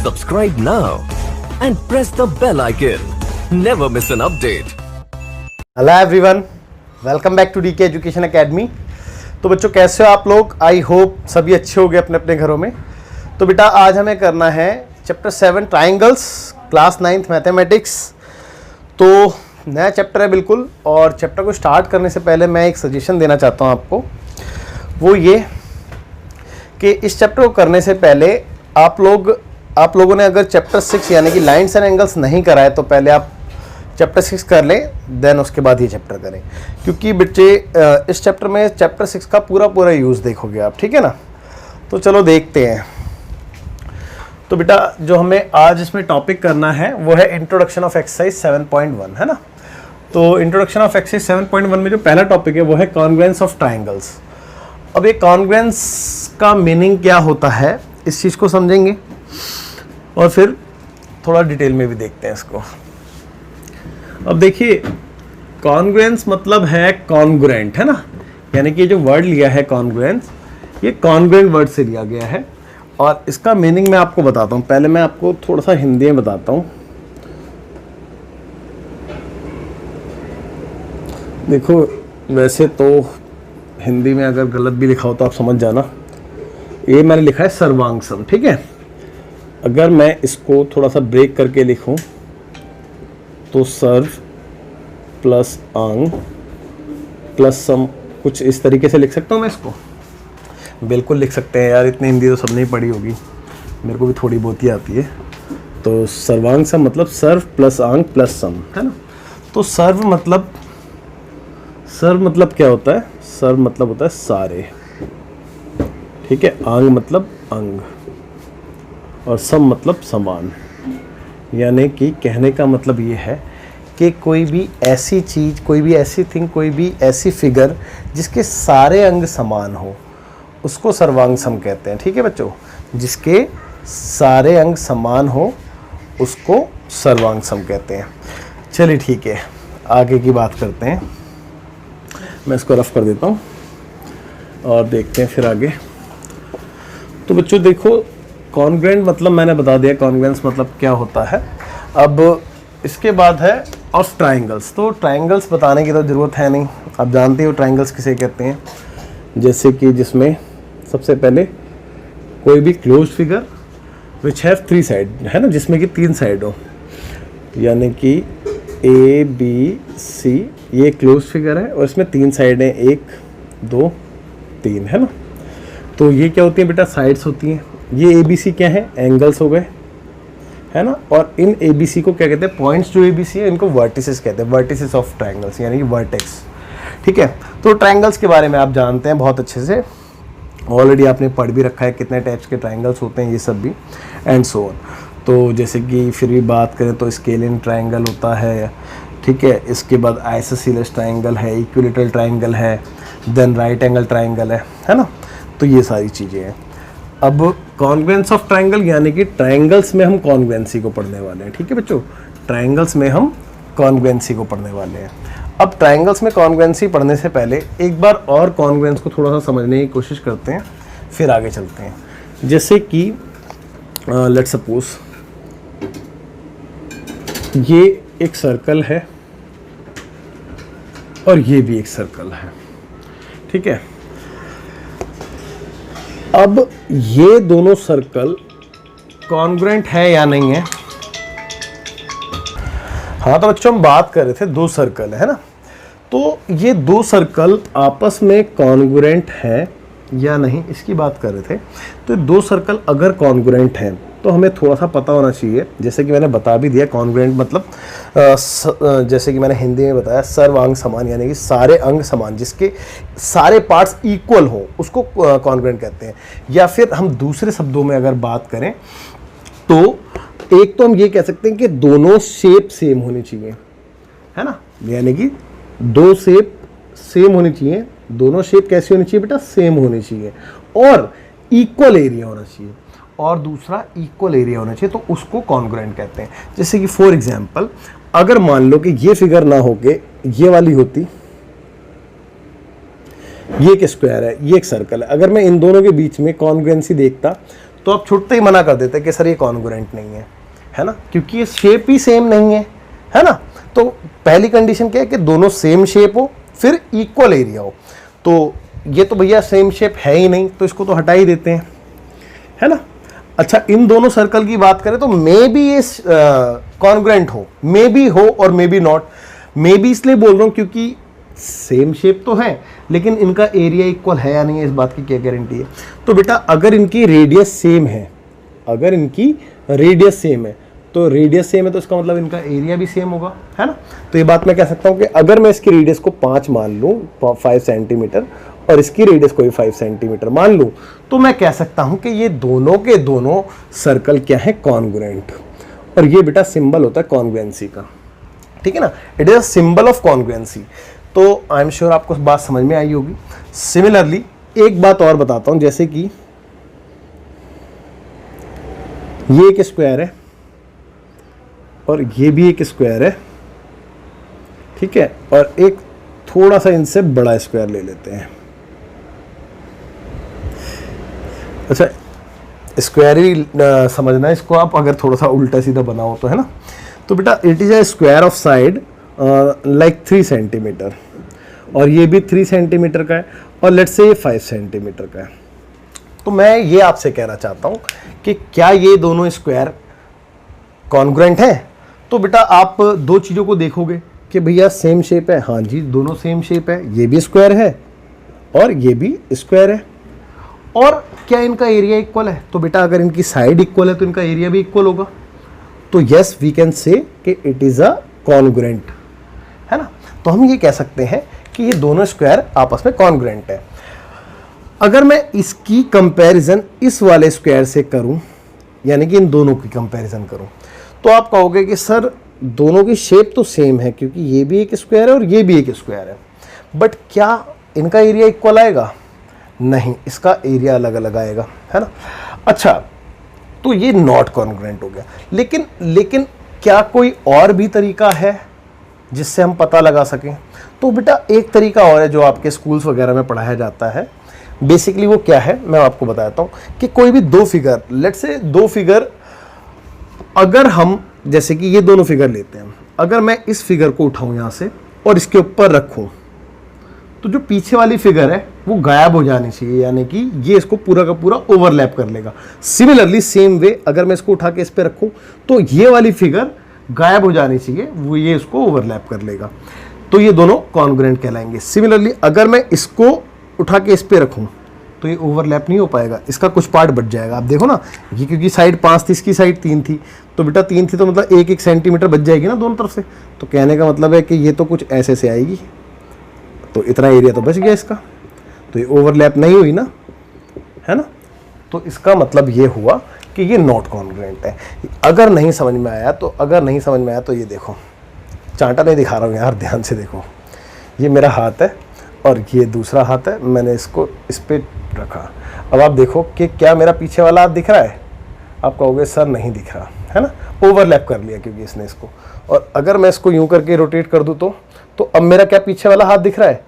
Subscribe now and press the bell icon. Never miss an update. Hello everyone, welcome back to DK education academy. तो बच्चों कैसे हो आप लोग? I hope सभी अच्छे हो गए अपने अपने घरों में। तो बेटा आज हमें करना है chapter 7 triangles, class 9th mathematics. तो नया चैप्टर है बिल्कुल, और चैप्टर को स्टार्ट करने से पहले मैं एक सजेशन देना चाहता हूँ आपको। वो ये कि इस चैप्टर को करने से पहले आप लोगों ने अगर चैप्टर 6 यानी कि लाइन्स एंड एंगल्स नहीं करा है तो पहले आप चैप्टर 6 कर लें, देन उसके बाद ये चैप्टर करें, क्योंकि बच्चे इस चैप्टर में चैप्टर 6 का पूरा यूज़ देखोगे आप, ठीक है ना। तो चलो देखते हैं। तो बेटा जो हमें आज इसमें टॉपिक करना है वो है इंट्रोडक्शन ऑफ एक्सरसाइज 7.1, है ना। तो इंट्रोडक्शन ऑफ एक्सरसाइज 7.1 में जो पहला टॉपिक है वो है कॉन्ग्रुएंस ऑफ ट्राइंगल्स। अब ये कॉन्ग्रुएंस का मीनिंग क्या होता है इस चीज़ को समझेंगे, और फिर थोड़ा डिटेल में भी देखते हैं इसको। अब देखिए, कॉन्ग्रुएंस मतलब है कॉन्ग्रुएंट, है ना। यानी कि जो वर्ड लिया है कॉन्ग्रुएंस, ये कॉन्ग्रुएंट वर्ड से लिया गया है, और इसका मीनिंग मैं आपको बताता हूँ। पहले मैं आपको थोड़ा सा हिंदी में बताता हूँ। देखो, वैसे तो हिंदी में अगर गलत भी लिखा हो तो आप समझ जाना। ये मैंने लिखा है सर्वांग सम, ठीक है। अगर मैं इसको थोड़ा सा ब्रेक करके लिखूं तो सर्व प्लस अंग प्लस सम, कुछ इस तरीके से लिख सकता हूँ मैं इसको। बिल्कुल लिख सकते हैं यार, इतनी हिंदी तो सबने ही पढ़ी होगी, मेरे को भी थोड़ी बहुत ही आती है। तो सर्वांग सम मतलब सर्व प्लस अंग प्लस सम, है ना। तो सर्व मतलब क्या होता है? सर्व मतलब होता है सारे, ठीक है। अंग मतलब अंग, और सम मतलब समान। यानी कि कहने का मतलब ये है कि कोई भी ऐसी चीज़, कोई भी ऐसी थिंग, कोई भी ऐसी फिगर जिसके सारे अंग समान हो उसको सर्वांग सम कहते हैं, ठीक है बच्चों। जिसके सारे अंग समान हो उसको सर्वांग सम कहते हैं। चलिए ठीक है, आगे की बात करते हैं। मैं इसको रफ कर देता हूँ और देखते हैं फिर आगे। तो बच्चों देखो, कॉन्ग्रुएंट मतलब मैंने बता दिया कॉन्ग्रुएंस मतलब क्या होता है। अब इसके बाद है ऑफ ट्राइंगल्स। तो ट्राइंगल्स बताने की तो ज़रूरत है नहीं, आप जानते हो ट्राइंगल्स किसे कहते हैं। जैसे कि जिसमें सबसे पहले कोई भी close figure which have 3 side, है ना, जिसमें कि 3 साइड हो। यानी कि ए बी सी, ये क्लोज फिगर है और इसमें 3 साइड हैं, 1 2 3, है ना। तो ये क्या होती है बेटा? साइड्स होती हैं। ये ए बी सी क्या है? एंगल्स हो गए, है ना। और इन ए बी सी को क्या कहते हैं? पॉइंट्स जो ए बी सी है इनको वर्टिसेस कहते हैं, वर्टिसेस ऑफ ट्राइंगल्स, यानी कि वर्टेक्स, ठीक है। तो ट्राइंगल्स के बारे में आप जानते हैं बहुत अच्छे से, ऑलरेडी आपने पढ़ भी रखा है कितने टाइप्स के ट्राइंगल्स होते हैं, ये सब भी, एंड सो ऑन। तो जैसे कि फिर भी बात करें तो स्केलियन ट्राइंगल होता है, ठीक है। इसके बाद आइसोसेलेस ट्राइंगल है, इक्विलेटरल ट्राइंगल है, देन राइट एंगल ट्राइंगल है ना। तो ये सारी चीज़ें हैं। अब कॉन्ग्रुएंस ऑफ ट्राइंगल यानी कि ट्राइंगल्स में हम कॉन्ग्रुएंसी को पढ़ने वाले हैं, ठीक है बच्चों। ट्राइंगल्स में हम कॉन्ग्रुएंसी को पढ़ने वाले हैं। अब ट्राइंगल्स में कॉन्ग्रुएंसी पढ़ने से पहले एक बार और कॉन्ग्रुएंस को थोड़ा सा समझने की कोशिश करते हैं, फिर आगे चलते हैं। जैसे कि लेट्स सपोज ये एक सर्कल है और ये भी एक सर्कल है, ठीक है। अब ये दोनों सर्कल कॉन्ग्रुएंट है या नहीं है? हाँ, तो बच्चों हम बात कर रहे थे 2 सर्कल है ना। तो ये 2 सर्कल आपस में कॉन्ग्रुएंट है या नहीं, इसकी बात कर रहे थे। तो 2 सर्कल अगर कॉन्ग्रुएंट हैं तो हमें थोड़ा सा पता होना चाहिए। जैसे कि मैंने बता भी दिया, कॉन्ग्रुएंट मतलब जैसे कि मैंने हिंदी में बताया, सर्वांग समान, यानी कि सारे अंग समान, जिसके सारे पार्ट्स इक्वल हो उसको कॉन्ग्रुएंट कहते हैं। या फिर हम दूसरे शब्दों में अगर बात करें तो एक तो हम ये कह सकते हैं कि दोनों शेप सेम होनी चाहिए, है ना। यानी कि 2 शेप सेम होनी चाहिए। दोनों शेप कैसी होनी चाहिए बेटा? सेम होनी चाहिए, और इक्वल एरिया होना चाहिए, और दूसरा इक्वल एरिया होना चाहिए, तो उसको कॉन्ग्रुएंट कहते हैं। जैसे कि फॉर एग्जांपल, अगर मान लो कि ये फिगर ना होके ये वाली होती, ये एक स्क्वायर है, ये एक सर्कल है, अगर मैं इन दोनों के बीच में कॉन्ग्रुएंसी देखता तो आप छुट्टे ही मना कर देते हैं कि सर ये कॉन्ग्रुएंट नहीं है ना, क्योंकि ये शेप ही सेम नहीं है ना। तो पहली कंडीशन क्या है कि दोनों सेम शेप हो, फिर इक्वल एरिया हो। तो ये तो भैया सेम शेप है ही नहीं, तो इसको तो हटा ही देते हैं, है ना। अच्छा, इन दोनों सर्कल की बात करें तो मे बी ये कॉन्ग्रुएंट हो, मे बी हो और may be not. May be इसलिए बोल रहा हूं क्योंकि सेम शेप तो है, लेकिन इनका एरिया इक्वल है या नहीं है, इस बात की क्या गारंटी है। तो बेटा अगर इनकी रेडियस सेम है, अगर इनकी रेडियस सेम है, तो रेडियस सेम है तो इसका मतलब इनका एरिया भी सेम होगा, है ना। तो ये बात मैं कह सकता हूं कि अगर मैं इसकी रेडियस को 5 मान लूं, 5 सेंटीमीटर, और इसकी रेडियस को भी 5 सेंटीमीटर मान लूं, तो मैं कह सकता हूं कि ये दोनों के दोनों सर्कल क्या है, कॉन्ग्रुएंट। और ये बेटा सिंबल होता है कॉन्ग्रुएंसी का, ठीक है ना। It is a symbol of congruency. तो आई एम श्योर आपको बात समझ में आई होगी। सिमिलरली एक बात और बताता हूं, जैसे कि ये एक स्क्वायर है और ये भी एक स्क्वायर है, ठीक है, और एक थोड़ा सा इनसे बड़ा स्क्वायर ले लेते हैं। अच्छा, स्क्वायर ही समझना है इसको आप, अगर थोड़ा सा उल्टा सीधा बनाओ तो, है ना। तो बेटा it is a square of side like 3 centimetre, और ये भी 3 सेंटीमीटर का है, और लेट्स से ये 5 सेंटीमीटर का है। तो मैं ये आपसे कहना चाहता हूं कि क्या ये दोनों स्क्वायर कॉन्ग्रुएंट है। तो बेटा आप दो चीज़ों को देखोगे कि भैया सेम शेप है, हाँ जी दोनों सेम शेप है, ये भी स्क्वायर है और ये भी स्क्वायर है। और क्या इनका एरिया इक्वल है। तो बेटा अगर इनकी साइड इक्वल है तो इनका एरिया भी इक्वल होगा। तो यस वी कैन से कि इट इज़ अ कॉन्ग्रुएंट, है ना। तो हम ये कह सकते हैं कि ये दोनों स्क्वायर आपस में कॉन्ग्रुएंट है। अगर मैं इसकी कंपैरिजन इस वाले स्क्वायर से करूं, यानी कि इन दोनों की कंपैरिजन करूं, तो आप कहोगे कि सर दोनों की शेप तो सेम है, क्योंकि ये भी एक स्क्वायर है और ये भी एक स्क्वायर है, बट क्या इनका एरिया इक्वल आएगा। नहीं, इसका एरिया अलग अलग आएगा, है ना। अच्छा, तो ये नॉट कॉन्ग्रुएंट हो गया। लेकिन क्या कोई और भी तरीका है जिससे हम पता लगा सकें। तो बेटा एक तरीका और है जो आपके स्कूल्स वगैरह में पढ़ाया जाता है। बेसिकली वो क्या है मैं आपको बताता हूँ कि कोई भी दो फिगर, लेट्स से दो फिगर, अगर हम जैसे कि ये दोनों फिगर लेते हैं, अगर मैं इस फिगर को उठाऊं यहाँ से और इसके ऊपर रखूं, तो जो पीछे वाली फिगर है वो गायब हो जानी चाहिए, यानी कि ये इसको पूरा का पूरा ओवरलैप कर लेगा। सिमिलरली सेम वे अगर मैं इसको उठा के इस पे रखूं तो ये वाली फिगर गायब हो जानी चाहिए, वो ये इसको ओवरलैप कर लेगा। तो ये दोनों कॉन्ग्रुएंट कहलाएंगे। सिमिलरली अगर मैं इसको उठा के इस पे रखूं तो ये ओवरलैप नहीं हो पाएगा, इसका कुछ पार्ट बच जाएगा। आप देखो ना, ये क्योंकि साइड 5 थी, इसकी साइड 3 थी, तो बेटा 3 थी तो मतलब 1-1 सेंटीमीटर बच जाएगी ना दोनों तरफ से। तो कहने का मतलब है कि ये तो कुछ ऐसे से आएगी, तो इतना एरिया तो बच गया इसका, तो ये ओवरलैप नहीं हुई ना, है ना। तो इसका मतलब ये हुआ कि ये नॉट कॉन्ग्रुएंट है। अगर नहीं समझ में आया तो ये देखो, चांटा नहीं दिखा रहा हूँ यार, ध्यान से देखो, ये मेरा हाथ है और ये दूसरा हाथ है, मैंने इसको इस पर रखा। अब आप देखो कि क्या मेरा पीछे वाला हाथ दिख रहा है। आप कहोगे सर नहीं दिख रहा, है ना, ओवरलैप कर लिया क्योंकि इसने इसको। और अगर मैं इसको यूं करके रोटेट कर दूं तो अब मेरा क्या पीछे वाला हाथ दिख रहा है।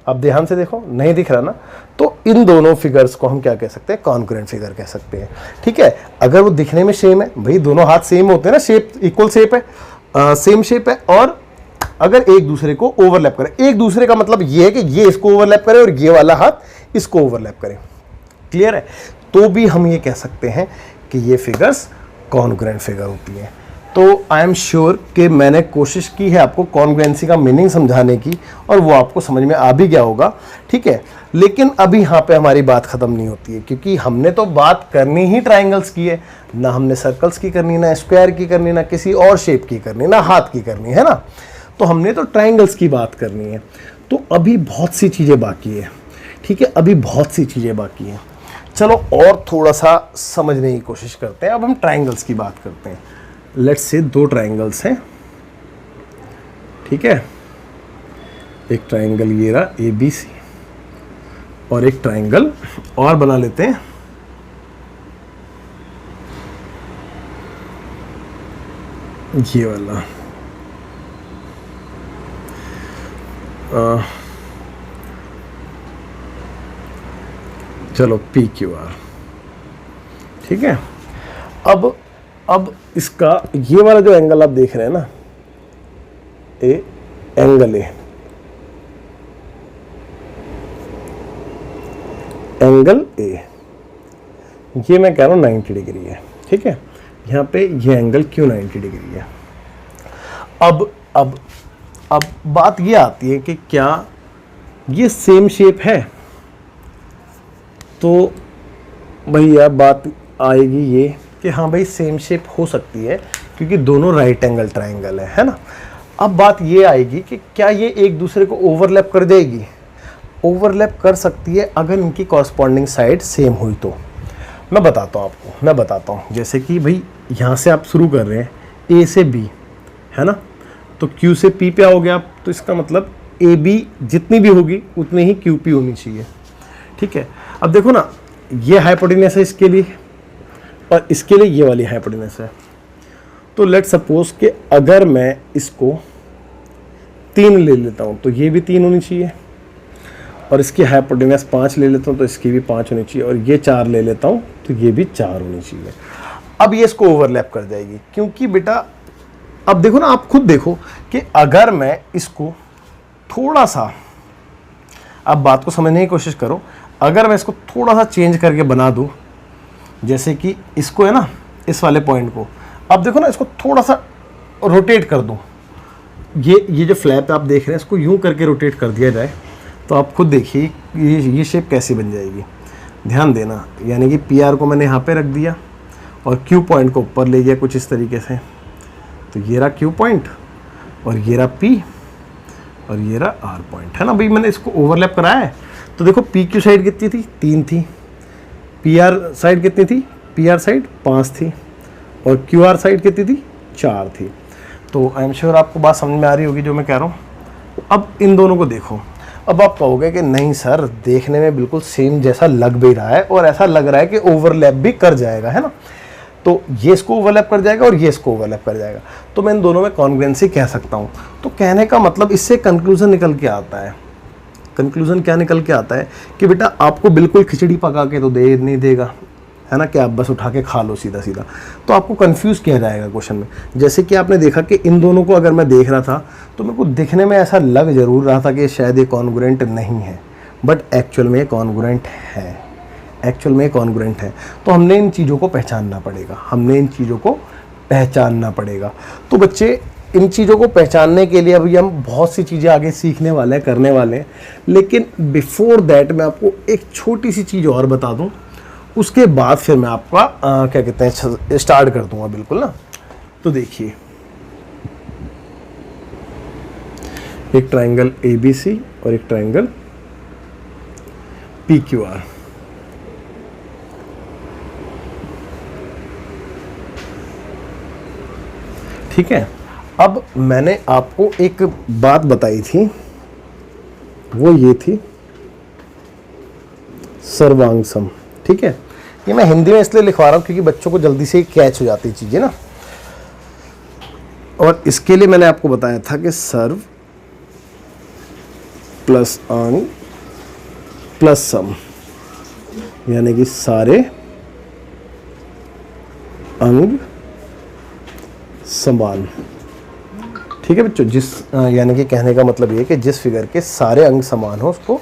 अब ध्यान से देखो, नहीं दिख रहा ना। तो इन दोनों फिगर्स को हम क्या कह सकते हैं, कॉन्ग्रुएंट फिगर कह सकते हैं। ठीक है, अगर वो दिखने में सेम है, भाई दोनों हाथ सेम होते हैं ना, शेप इक्वल शेप है, सेम शेप है, और अगर एक दूसरे को ओवरलैप करे, एक दूसरे का मतलब ये है कि ये इसको ओवरलैप करे और ये वाला हाथ इसको ओवरलैप करे, क्लियर है, तो भी हम ये कह सकते हैं कि ये फिगर्स कॉन्ग्रुएंट फिगर होती हैं। तो आई एम श्योर कि मैंने कोशिश की है आपको कॉन्ग्रुएंसी का मीनिंग समझाने की, और वो आपको समझ में आ भी गया होगा, ठीक है। लेकिन अभी यहाँ पे हमारी बात ख़त्म नहीं होती है, क्योंकि हमने तो बात करनी ही ट्राइंगल्स की है, ना हमने सर्कल्स की करनी, ना स्क्वायर की करनी, ना किसी और शेप की करनी, ना हाथ की करनी, है ना। तो हमने तो ट्राइंगल्स की बात करनी है। तो अभी बहुत सी चीज़ें बाकी है, ठीक है, अभी बहुत सी चीज़ें बाकी हैं। चलो और थोड़ा सा समझने की कोशिश करते हैं। अब हम ट्राइंगल्स की बात करते हैं। लेट्स से दो ट्राइंगल्स हैं, ठीक है, एक ट्राइंगल ये रहा ABC, और एक ट्राइंगल और बना लेते हैं, ये वाला। चलो PQR, ठीक है। अब इसका ये वाला जो एंगल आप देख रहे हैं ना, A angle A, angle A, ये मैं कह रहा हूँ 90 डिग्री है। ठीक है, यहाँ पे ये एंगल क्यों 90 डिग्री है। अब बात ये आती है कि क्या ये सेम शेप है, तो भैया बात आएगी ये कि हाँ भाई सेम शेप हो सकती है क्योंकि दोनों राइट एंगल ट्राइंगल है ना। अब बात ये आएगी कि क्या ये एक दूसरे को ओवरलैप कर देगी। ओवरलैप कर सकती है अगर इनकी कॉरस्पॉन्डिंग साइड सेम हुई तो। मैं बताता हूँ जैसे कि भाई यहाँ से आप शुरू कर रहे हैं ए से बी, है ना, तो Q से P पे आओगे आप, तो इसका मतलब AB जितनी भी होगी उतनी ही QP होनी चाहिए। ठीक है, अब देखो ना, ये हाइपोटेनस है इसके लिए और इसके लिए ये वाली हाइपोटेनस है। तो लेट सपोज कि अगर मैं इसको 3 ले लेता हूँ तो ये भी 3 होनी चाहिए, और इसकी हाइपोटेनस 5 ले लेता हूँ तो इसकी भी 5 होनी चाहिए, और ये 4 ले लेता हूँ तो ये भी 4 होनी चाहिए। अब ये इसको ओवरलैप कर जाएगी, क्योंकि बेटा अब देखो ना, आप खुद देखो कि अगर मैं इसको थोड़ा सा, आप बात को समझने की कोशिश करो, अगर मैं इसको थोड़ा सा चेंज करके बना दूं, जैसे कि इसको है ना, इस वाले पॉइंट को, अब देखो ना, इसको थोड़ा सा रोटेट कर दूं, ये जो फ्लैप आप देख रहे हैं इसको यूं करके रोटेट कर दिया जाए, तो आप खुद देखिए ये शेप कैसी बन जाएगी। ध्यान देना, यानी कि PR को मैंने यहाँ पे रख दिया और Q पॉइंट को ऊपर ले गया कुछ इस तरीके से, तो ये रहा Q पॉइंट और ये रहा P और ये रहा R पॉइंट, है ना। भाई मैंने इसको ओवरलैप कराया है, तो देखो PQ साइड कितनी थी, 3 थी, PR साइड कितनी थी, PR साइड 5 थी, और QR साइड कितनी थी, 4 थी। तो आई एम श्योर आपको बात समझ में आ रही होगी जो मैं कह रहा हूँ। अब इन दोनों को देखो, अब आप कहोगे कि नहीं सर, देखने में बिल्कुल सेम जैसा लग भी रहा है और ऐसा लग रहा है कि ओवरलैप भी कर जाएगा, है ना। तो ये इसको ओवरलैप कर जाएगा और ये इसको ओवरलैप कर जाएगा, तो मैं इन दोनों में कॉन्ग्रुएंसी कह सकता हूँ। तो कहने का मतलब इससे कंक्लूजन निकल के आता है, कंक्लूजन क्या निकल के आता है कि बेटा आपको बिल्कुल खिचड़ी पका के तो दे नहीं देगा, है ना, कि आप बस उठा के खा लो सीधा सीधा, तो आपको कंफ्यूज किया जाएगा क्वेश्चन में। जैसे कि आपने देखा कि इन दोनों को अगर मैं देख रहा था तो मेरे को दिखने में ऐसा लग जरूर रहा था कि शायद ये कॉन्ग्रुएंट नहीं है, बट एक्चुअल में कॉन्ग्रुएंट है, एक्चुअल में कॉन्ग्रुएंट है। तो हमने इन चीज़ों को पहचानना पड़ेगा, तो बच्चे इन चीज़ों को पहचानने के लिए अभी हम बहुत सी चीज़ें आगे सीखने वाले हैं, करने वाले हैं, लेकिन बिफोर दैट मैं आपको एक छोटी सी चीज़ और बता दूं, उसके बाद फिर मैं आपका क्या कहते हैं स्टार्ट कर दूंगा बिल्कुल ना। तो देखिए, एक ट्रायंगल ABC और एक ट्रायंगल PQR, ठीक है। अब मैंने आपको एक बात बताई थी, वो ये थी सर्वांग सम, ठीक है। ये मैं हिंदी में इसलिए लिखवा रहा हूँ क्योंकि बच्चों को जल्दी से कैच हो जाती चीज़ें ना, और इसके लिए मैंने आपको बताया था कि सर्व प्लस अंग प्लस सम, यानी कि सारे अंग समान, ठीक है बच्चों। जिस यानी कि कहने का मतलब ये कि जिस फिगर के सारे अंग समान हो उसको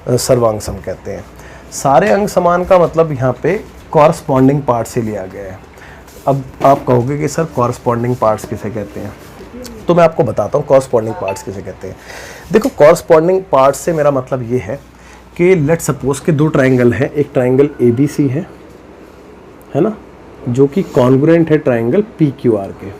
सर्वांग सम कहते हैं। सारे अंग समान का मतलब यहाँ पे कॉरस्पॉन्डिंग पार्ट से लिया गया है। अब आप कहोगे कि सर कॉरस्पॉन्डिंग पार्ट्स किसे कहते हैं, तो मैं आपको बताता हूँ कॉरस्पॉन्डिंग पार्ट्स किसे कहते हैं। देखो, कॉरस्पॉन्डिंग पार्ट्स से मेरा मतलब ये है कि लेट सपोज के 2 ट्रायंगल हैं, एक ट्रायंगल ABC है ना, जो कि कॉन्ग्रुएंट है ट्रायंगल PQR के।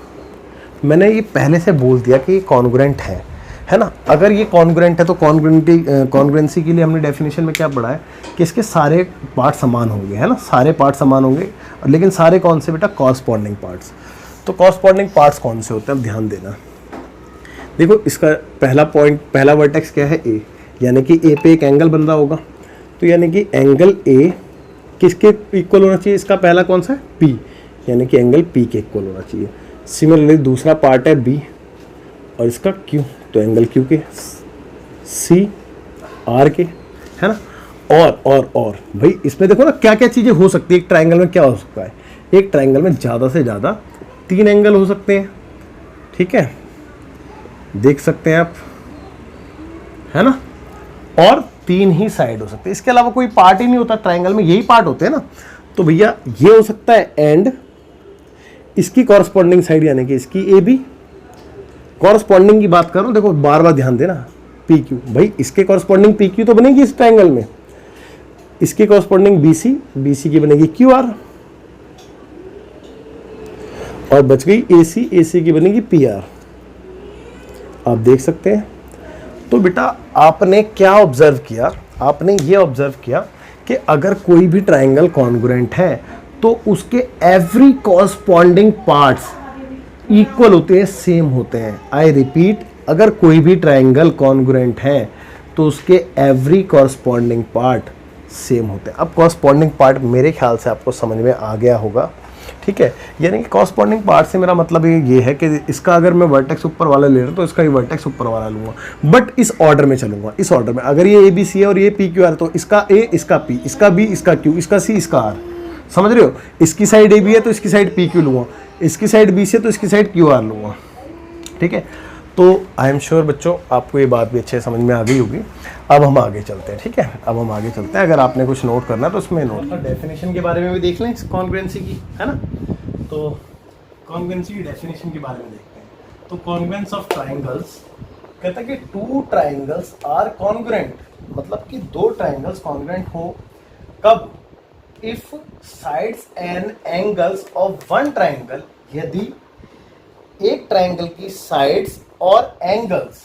मैंने ये पहले से बोल दिया कि ये कॉन्ग्रुएंट है ना। अगर ये कॉन्ग्रुएंट है तो कॉन्ग्रुएंसी के लिए हमने डेफिनेशन में क्या पढ़ा है कि इसके सारे पार्ट समान होंगे, है ना, सारे पार्ट समान होंगे, लेकिन सारे कौन से बेटा, कॉरस्पॉन्डिंग पार्ट्स। तो कॉरस्पॉन्डिंग पार्ट्स कौन से होते हैं, अब ध्यान देना। देखो, इसका पहला वर्टेक्स क्या है, A, यानी कि A पे एक एंगल बन रहा होगा, तो यानी कि एंगल A किसके इक्वल होना चाहिए, इसका पहला कौन सा है, P, यानी कि एंगल P के इक्वल होना चाहिए। सिमिलरली दूसरा पार्ट है B और इसका Q, तो एंगल Q के, C R के, है ना। और भाई इसमें देखो ना क्या क्या चीजें हो सकती है। एक ट्राइंगल में क्या हो सकता है, एक ट्राइंगल में ज्यादा से ज्यादा 3 एंगल हो सकते हैं, ठीक है, देख सकते हैं आप, है ना, और 3 ही साइड हो सकते हैं, इसके अलावा कोई पार्ट ही नहीं होता ट्राइंगल में, यही पार्ट होते हैं ना। तो भैया ये हो सकता है एंड, इसकी कॉरस्पॉन्डिंग साइड यानी कि इसकी ए बी, कॉरस्पॉन्डिंग की बात करो, देखो बार बार ध्यान देना, पी क्यू, भाई इसके कॉरस्पॉन्डिंग पी क्यू तो बनेगी इस ट्राइंगल में, इसके corresponding B C, B C की बनेगी क्यू आर, और बच गई ए सी, ए सी की बनेगी पी आर। आप देख सकते हैं। तो बेटा आपने क्या ऑब्जर्व किया, आपने ये ऑब्जर्व किया कि अगर कोई भी ट्राइंगल कॉन्ग्रुएंट है तो उसके एवरी कॉरस्पॉन्डिंग पार्ट्स इक्वल होते हैं, सेम होते हैं। आई रिपीट, अगर कोई भी ट्राइंगल कॉन्ग्रुएंट है तो उसके एवरी कॉरस्पॉन्डिंग पार्ट सेम होते हैं। अब कॉरस्पॉन्डिंग पार्ट मेरे ख्याल से आपको समझ में आ गया होगा, ठीक है। यानी कि कॉरस्पॉन्डिंग पार्ट से मेरा मतलब ये है कि इसका अगर मैं वर्टेक्स ऊपर वाला ले रहा हूँ तो इसका ये वर्टेक्स ऊपर वाला लूंगा, बट इस ऑर्डर में चलूंगा, इस ऑर्डर में। अगर ये ए बी सी है और ये पी क्यू आर, तो इसका ए, इसका पी, इसका बी, इसका क्यू, इसका सी, इसका आर, समझ रहे हो। इसकी साइड ए बी है तो इसकी साइड पी क्यू लूंगा, इसकी साइड बी सी है तो इसकी साइड क्यू आर लूंगा, ठीक है। तो आई एम श्योर बच्चों आपको ये बात भी अच्छे समझ में आ गई होगी। अब हम आगे चलते हैं, ठीक है, अब हम आगे चलते हैं। अगर आपने कुछ नोट करना है तो उसमें नोट, डेफिनेशन के बारे में भी देख लें इस कॉन्ग्रुएंसी की, है ना। तो कॉन्ग्रुएंसी की डेफिनेशन के बारे में देखते हैं। तो कॉन्ग्रुएंस ऑफ ट्राइंगल्स कहता है कि 2 ट्राइंगल्स आर कॉन्ग्रुएंट, मतलब कि 2 ट्राइंगल्स कॉन्ग्रुएंट हो कब, if sides and angles of one triangle, यदि एक ट्राइंगल की साइड्स और एंगल्स,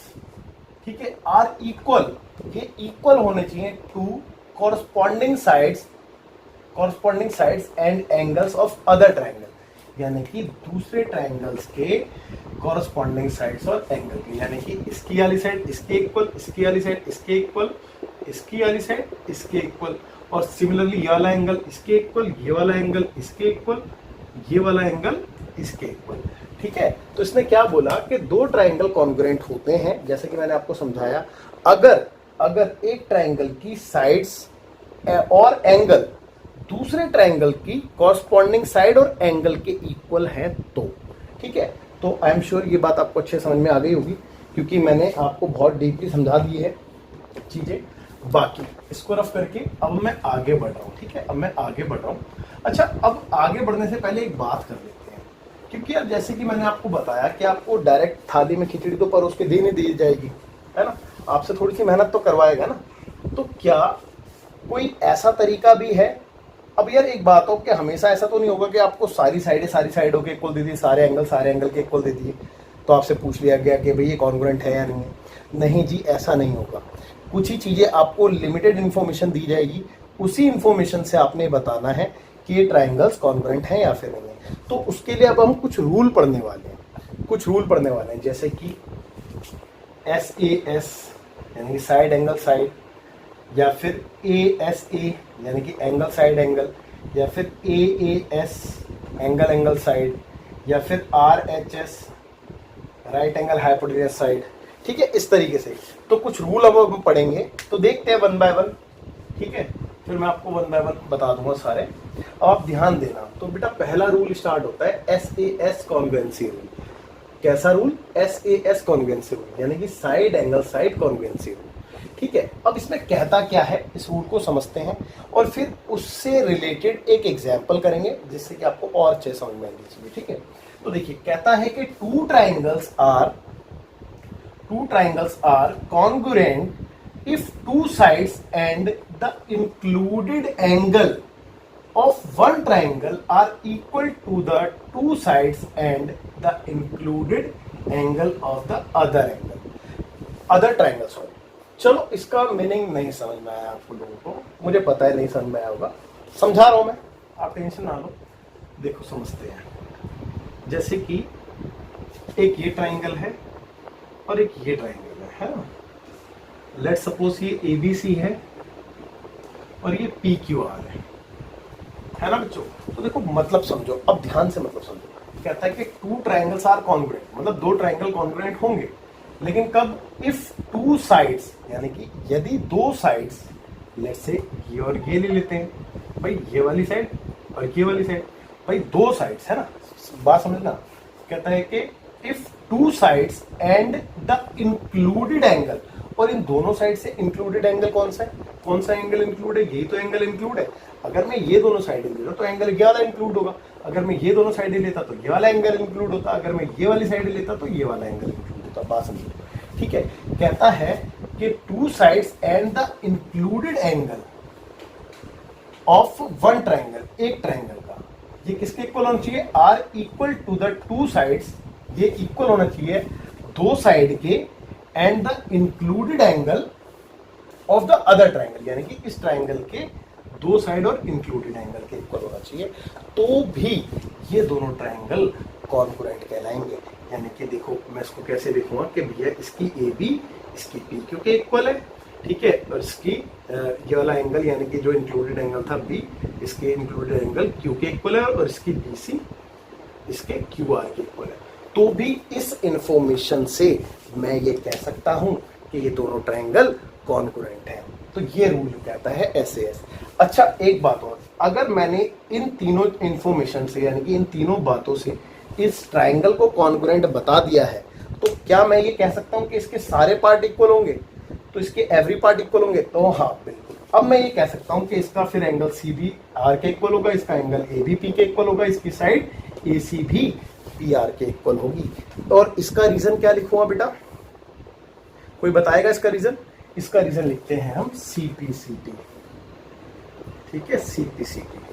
ठीक है, आर इक्वल, ये इक्वल होने चाहिए to corresponding sides and angles of other triangle, यानी कि दूसरे ट्राइंगल्स के कॉरस्पॉन्डिंग साइड्स और एंगल के, यानी कि इसकी वाली साइड इसके इक्वल, इसकी वाली साइड इसके इक्वल, इसकी वाली साइड इसके इक्वल, और सिमिलरली ये वाला एंगल इसके इक्वल, ये वाला एंगल इसके इक्वल, ये वाला एंगल इसके इक्वल, ठीक है। तो इसने क्या बोला कि 2 ट्राइंगल कॉन्ग्रुएंट होते हैं, जैसे कि मैंने आपको समझाया, अगर एक ट्राइंगल की साइड्स और एंगल दूसरे ट्राइंगल की कॉरस्पॉन्डिंग साइड और एंगल के इक्वल हैं तो, ठीक है। तो आई एम श्योर ये बात आपको अच्छे समझ में आ गई होगी, क्योंकि मैंने आपको बहुत डीपली समझा दी है चीजें। बाकी इसको रफ करके अब मैं आगे बढ़ रहा हूँ, ठीक है, अब मैं आगे बढ़ रहा हूँ। अच्छा, अब आगे बढ़ने से पहले एक बात कर लेते हैं, क्योंकि अब जैसे कि मैंने आपको बताया कि आपको डायरेक्ट थाली में खिचड़ी तो परोस के देने दी जाएगी, है ना, आपसे थोड़ी सी मेहनत तो करवाएगा ना। तो क्या कोई ऐसा तरीका भी है, अब यार एक बात हो कि हमेशा ऐसा तो नहीं होगा कि आपको सारी साइडों के इक्वल दे दिए, सारे एंगल के इक्वल दे दिए, तो आपसे पूछ लिया गया कि भाई ये कॉन्ग्रुएंट है या नहीं है। नहीं जी, ऐसा नहीं होगा। कुछ ही चीज़ें आपको लिमिटेड इन्फॉर्मेशन दी जाएगी, उसी इन्फॉर्मेशन से आपने बताना है कि ये ट्राइंगल्स कॉन्ग्रुएंट हैं या फिर नहीं है। तो उसके लिए अब हम कुछ रूल पढ़ने वाले हैं, जैसे कि SAS यानी कि साइड एंगल साइड, या फिर ASA यानी कि एंगल साइड एंगल, या फिर AAS एंगल साइड, या फिर RHS right angle hypotenuse side, ठीक है, इस तरीके से। तो कुछ रूल अब हम पढ़ेंगे, तो देखते हैं 1 बाय 1, ठीक है, फिर मैं आपको 1 बाय 1 बता दूंगा सारे। अब आप ध्यान देना। तो बेटा पहला रूल स्टार्ट होता है SAS कॉन्ग्रुएंसी रूल। कैसा रूल? SAS कॉन्ग्रुएंसी रूल, यानी कि side angle side congruency rule, ठीक है। अब इसमें कहता क्या है, इस रूल को समझते हैं और फिर उससे रिलेटेड एक एग्जाम्पल करेंगे, जिससे कि आपको और अच्छे समझ में आनी चाहिए, ठीक है। तो देखिए, कहता है कि two triangles are congruent if 2 sides and the included angle of one triangle are equal to the 2 sides and the included angle of the other triangle, sorry। चलो, इसका मीनिंग नहीं समझ में आया आपको लोगों को, मुझे पता है नहीं समझ में आया होगा, समझा रहा हूं मैं, आप टेंशन ना लो। देखो समझते हैं, जैसे कि एक ये ट्राइंगल है और एक ये ट्राइंगल है ना। लेट्स सपोज ये ABC है और ये PQR है ना बच्चों। तो देखो मतलब समझो, अब ध्यान से मतलब समझो। कहता है कि 2 ट्राइंगल्स आर कॉन्ग्रुएंट, मतलब 2 ट्राइंगल कॉन्ग्रुएंट होंगे, लेकिन कब? इफ 2 साइड्स, यानी कि यदि 2 साइड्स लेट्स से ये और ये ले लेते हैं भाई, ये वाली साइड और ये वाली साइड, भाई दो साइड्स है ना, बात समझना। कहता है कि if two sides and the included angle, और इन दोनों साइड से इंक्लूडेड एंगल कौन सा है, कौन सा एंगल इंक्लूड है, यही तो एंगल इंक्लूड है। अगर मैं ये दोनों साइड ले लूं तो एंगल ये वाला इंक्लूड होगा, अगर मैं ये दोनों साइड लेता तो ये वाला एंगल इंक्लूड होता, अगर मैं ये वाली साइड लेता तो ये वाला एंगल इंक्लूड होता। बात समझो, ठीक है। कहता है कि two sides and the included angle of one triangle, एक ट्राइंगल का, ये किसके इक्वल होना चाहिए, are equal to the two sides, ये इक्वल होना चाहिए दो साइड के and the included angle of the other triangle, यानी कि इस ट्राइंगल के दो साइड और इंक्लूडेड एंगल के इक्वल होना चाहिए, तो भी ये दोनों ट्राइंगल कॉन्ग्रुएंट कहलाएंगे। यानी कि देखो मैं इसको कैसे लिखूंगा कि भैया इसकी ए बी इसकी पी क्यू के इक्वल है, ठीक है, और इसकी ये वाला एंगल यानी कि जो इंक्लूडेड एंगल था बी, इसके इंक्लूडेड एंगल क्यू के इक्वल है, और इसकी बी सी इसके क्यू आर के इक्वल है। तो भी इस इंफॉर्मेशन से मैं ये कह सकता हूं कि ये दोनों ट्राइंगल कॉन्ग्रुएंट हैं। तो ये रूल कहता है SAS। अच्छा एक बात और, अगर मैंने इन तीनों इंफॉर्मेशन से यानी कि इन तीनों बातों से इस ट्राइंगल को कॉन्ग्रुएंट बता दिया है, तो क्या मैं ये कह सकता हूं कि इसके सारे पार्ट इक्वल होंगे, तो इसके एवरी पार्ट इक्वल होंगे, तो हाँ बिल्कुल। अब मैं ये कह सकता हूं कि इसका फिर एंगल CB R के इक्वल होगा, इसका एंगल AB P के इक्वल होगा, इसकी साइड AC भी PR के इक्वल होगी। और इसका रीजन क्या लिखूंगा बेटा, कोई बताएगा इसका रीजन? इसका रीजन लिखते हैं हम CPCT, ठीक है, CPCT।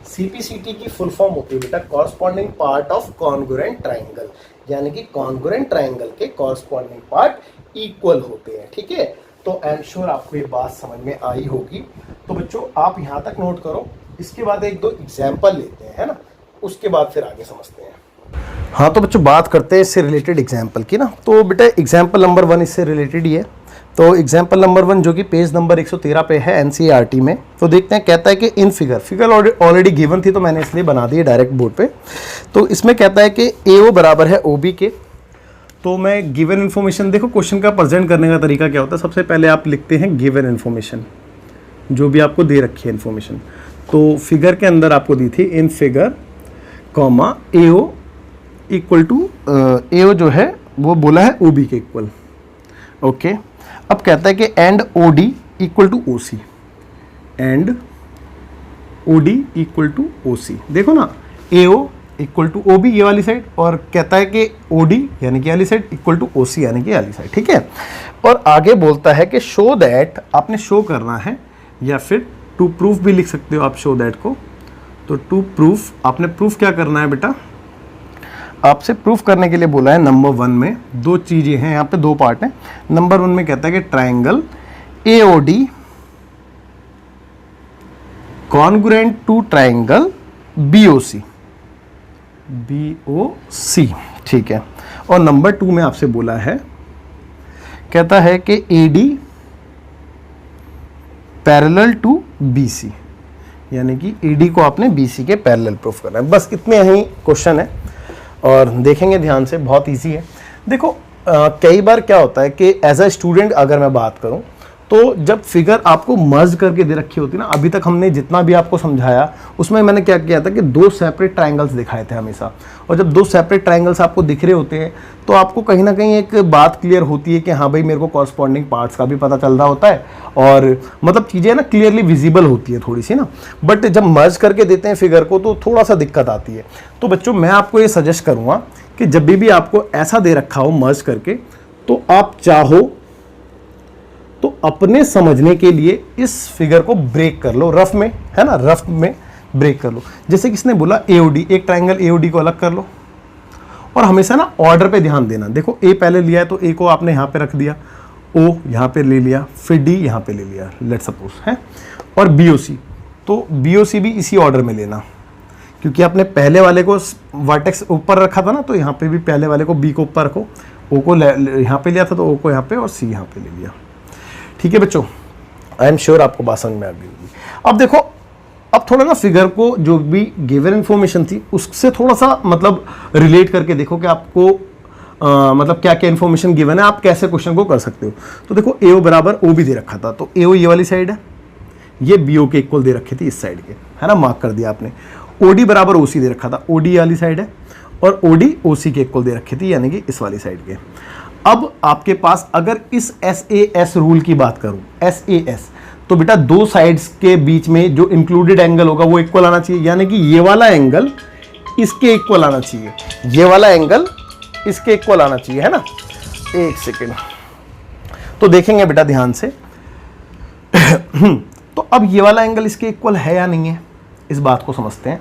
CPCT की फुल फॉर्म होती है बेटा corresponding part of congruent triangle, यानी कि कॉन्ग्रुएंट ट्राइंगल के कॉरस्पॉन्डिंग पार्ट इक्वल होते हैं, ठीक है। तो आई एम श्योर आपको ये बात समझ में आई होगी। तो बच्चों आप यहां तक नोट करो, इसके बाद एक दो एग्जाम्पल लेते हैं, है ना, उसके बाद फिर आगे समझते हैं। हाँ तो बच्चों बात करते हैं इससे रिलेटेड एग्जाम्पल की ना। तो बेटा एग्जाम्पल नंबर 1 इससे रिलेटेड ही है। तो एग्जाम्पल नंबर 1 जो कि पेज नंबर 113 पे है NCERT में, तो देखते हैं। कहता है कि इन फिगर ऑलरेडी गिवन थी तो मैंने इसलिए बना दी है डायरेक्ट बोर्ड पे। तो इसमें कहता है कि AO बराबर है OB के। तो मैं गिवन इन्फॉर्मेशन, देखो क्वेश्चन का प्रेजेंट करने का तरीका क्या होता है, सबसे पहले आप लिखते हैं गिवन इन्फॉर्मेशन, जो भी आपको दे रखी है इन्फॉर्मेशन। तो फिगर के अंदर आपको दी थी in figure comma AO equal to AO जो है वो बोला है OB के इक्वल, ओके। अब कहता है कि and OD equal to OC, and OD equal to OC। देखो ना AO इक्वल टू OB ये वाली साइड, और कहता है कि OD यानी कि वाली साइड इक्वल टू OC यानी कि वाली साइड, ठीक है। और आगे बोलता है कि शो दैट, आपने शो करना है या फिर टू प्रूफ भी लिख सकते हो आप शो दैट को। तो टू प्रूफ, आपने प्रूफ क्या करना है बेटा, आपसे प्रूफ करने के लिए बोला है नंबर 1 में दो चीजें हैं, यहाँ पे दो पार्ट हैं। नंबर 1 में कहता है कि triangle AOD congruent to triangle BOC, ठीक है। और नंबर 2 में आपसे बोला है, कहता है कि AD पैरेलल टू BC, यानी कि AD को आपने BC के पैरेलल प्रूफ करना है। बस इतने ही क्वेश्चन है और देखेंगे ध्यान से, बहुत इजी है। देखो कई बार क्या होता है कि एज अ स्टूडेंट अगर मैं बात करूं तो जब फिगर आपको मर्ज करके दे रखी होती है ना, अभी तक हमने जितना भी आपको समझाया उसमें मैंने क्या किया था कि दो सेपरेट ट्राइंगल्स दिखाए थे हमेशा। और जब दो सेपरेट ट्राइंगल्स आपको दिख रहे होते हैं तो आपको कहीं ना कहीं एक बात क्लियर होती है कि हाँ भाई मेरे को कॉरस्पॉन्डिंग पार्ट्स का भी पता चल रहा होता है, और मतलब चीज़ें ना क्लियरली विजिबल होती है थोड़ी सी ना। बट जब मर्ज करके देते हैं फिगर को तो थोड़ा सा दिक्कत आती है। तो बच्चों मैं आपको ये सजेस्ट करूँगा कि जब भी आपको ऐसा दे रखा हो मर्ज करके, तो आप चाहो तो अपने समझने के लिए इस फिगर को ब्रेक कर लो रफ में, है ना, रफ में ब्रेक कर लो। जैसे किसने बोला AOD, एक ट्राइंगल AOD को अलग कर लो, और हमेशा ना ऑर्डर पे ध्यान देना। देखो A पहले लिया है तो A को आपने यहाँ पे रख दिया, O यहाँ पे ले लिया, फिर D यहाँ पे ले लिया, लेट सपोज है, और BOC, तो BOC भी इसी ऑर्डर में लेना, क्योंकि आपने पहले वाले को वर्टेक्स ऊपर रखा था ना, तो यहाँ पे भी पहले वाले को B को ऊपर रखो, O को यहाँ पे लिया था तो O को यहाँ पे और C यहाँ पे ले लिया। ठीक है बच्चों, आई एम श्योर आपको बात समझ में आ गई होगी। अब देखो, अब थोड़ा ना फिगर को जो भी गिवन इन्फॉर्मेशन थी उससे थोड़ा सा मतलब रिलेट करके देखो कि आपको मतलब क्या क्या इन्फॉर्मेशन गिवन है, आप कैसे क्वेश्चन को कर सकते हो। तो देखो AO बराबर OB दे रखा था, तो AO ये वाली साइड है, ये BO के इक्वल दे रखे थे इस साइड के, है ना, मार्क कर दिया आपने। OD बराबर OC दे रखा था, OD वाली साइड है, और OD OC के इक्वल दे रखी थी, यानी कि इस वाली साइड के। अब आपके पास अगर इस SAS रूल की बात करूं, SAS, तो बेटा दो साइड्स के बीच में जो इंक्लूडेड एंगल होगा वो इक्वल आना चाहिए, यानी कि ये वाला एंगल इसके इक्वल आना चाहिए, ये वाला एंगल इसके इक्वल आना चाहिए, है ना। एक सेकेंड, तो देखेंगे बेटा ध्यान से। तो अब ये वाला एंगल इसके इक्वल है या नहीं है, इस बात को समझते हैं,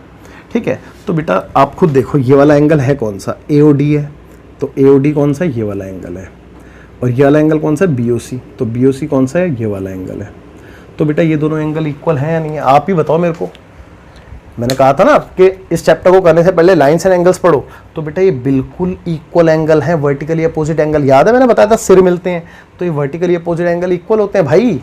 ठीक है। तो बेटा आप खुद देखो, ये वाला एंगल है कौन सा, AOD है, तो AOD कौन सा, ये वाला एंगल है, और ये वाला एंगल कौन सा है, BOC, तो BOC कौन सा है, ये वाला एंगल है। तो बेटा ये दोनों एंगल इक्वल है या नहीं है, आप ही बताओ मेरे को। मैंने कहा था ना कि इस चैप्टर को करने से पहले लाइंस एंड एंगल्स पढ़ो, तो बेटा ये बिल्कुल इक्वल एंगल है, वर्टिकली अपोजिट एंगल। याद है मैंने बताया था सिर मिलते हैं, तो ये वर्टिकली अपोजिट एंगल इक्वल होते हैं भाई।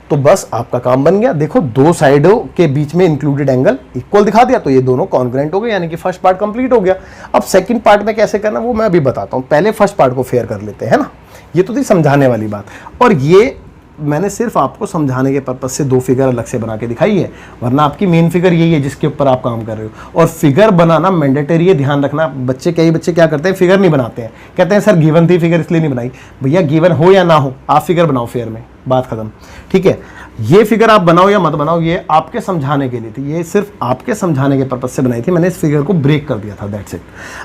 तो बस आपका काम बन गया, देखो दो साइडों के बीच में इंक्लूडेड एंगल इक्वल दिखा दिया, तो ये दोनों कॉन्ग्रुएंट हो गए, यानी कि फर्स्ट पार्ट कंप्लीट हो गया। अब सेकंड पार्ट में कैसे करना वो मैं अभी बताता हूँ, पहले फर्स्ट पार्ट को फेयर कर लेते हैं, है ना। ये तो थी समझाने वाली बात, और ये मैंने सिर्फ आपको समझाने के पर्पज से दो फिगर अलग से बना के दिखाई है, वरना आपकी मेन फिगर यही है जिसके ऊपर आप काम कर रहे हो। और फिगर बनाना मैंडेटरी है, ध्यान रखना। बच्चे, कई बच्चे क्या करते हैं, फिगर नहीं बनाते हैं, कहते हैं सर गिवन थी फिगर इसलिए नहीं बनाई। भैया गिवन हो या ना हो, आप फिगर बनाओ फेयर में, बात खत्म, ठीक है। ये फिगर आप बनाओ या मत बनाओ, ये आपके समझाने के लिए थी, ये सिर्फ आपके समझाने के पर्पज से बनाई थी, मैंने इस फिगर को ब्रेक कर दिया था, दैट्स इट।